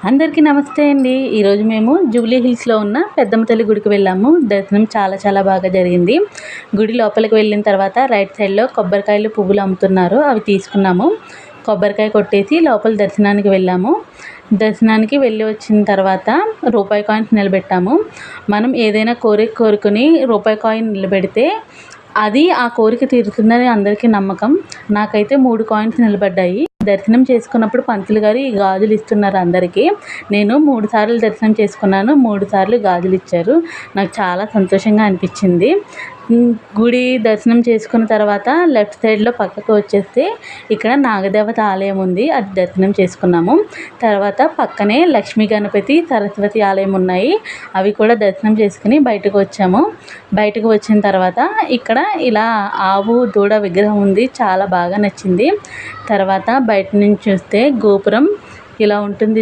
అందరికీ నమస్తే అండి. ఈరోజు మేము జూబ్లీ హిల్స్లో ఉన్న పెద్దమ్మ తల్లి గుడికి వెళ్ళాము. దర్శనం చాలా బాగా జరిగింది. గుడి లోపలికి వెళ్ళిన తర్వాత రైట్ సైడ్లో కొబ్బరికాయలు పువ్వులు అమ్ముతున్నారు, అవి తీసుకున్నాము. కొబ్బరికాయ కొట్టేసి లోపల దర్శనానికి వెళ్ళాము. దర్శనానికి వెళ్ళి వచ్చిన తర్వాత రూపాయి కాయిన్స్ నిలబెట్టాము. మనం ఏదైనా కోరుకుని రూపాయి కాయిన్ నిలబెడితే అది ఆ కోరిక తీరుతుందని అందరికీ నమ్మకం. నాకైతే 3 కాయిన్స్ నిలబడ్డాయి. దర్శనం చేసుకున్నప్పుడు పంతులు గారు ఈ గాజులు ఇస్తున్నారు అందరికీ. నేను 3 సార్లు దర్శనం చేసుకున్నాను, 3 సార్లు గాజులు ఇచ్చారు. నాకు చాలా సంతోషంగా అనిపించింది. గుడి దర్శనం చేసుకున్న తర్వాత లెఫ్ట్ సైడ్లో పక్కకు వచ్చేస్తే ఇక్కడ నాగదేవత ఆలయం ఉంది, అది దర్శనం చేసుకున్నాము. తర్వాత పక్కనే లక్ష్మీ గణపతి సరస్వతి ఆలయం ఉన్నాయి, అవి కూడా దర్శనం చేసుకుని బయటకు వచ్చాము. బయటకు వచ్చిన తర్వాత ఇక్కడ ఇలా ఆవు దూడ విగ్రహం ఉంది, చాలా బాగా నచ్చింది. తర్వాత బయట నుంచి చూస్తే గోపురం ఇలా ఉంటుంది.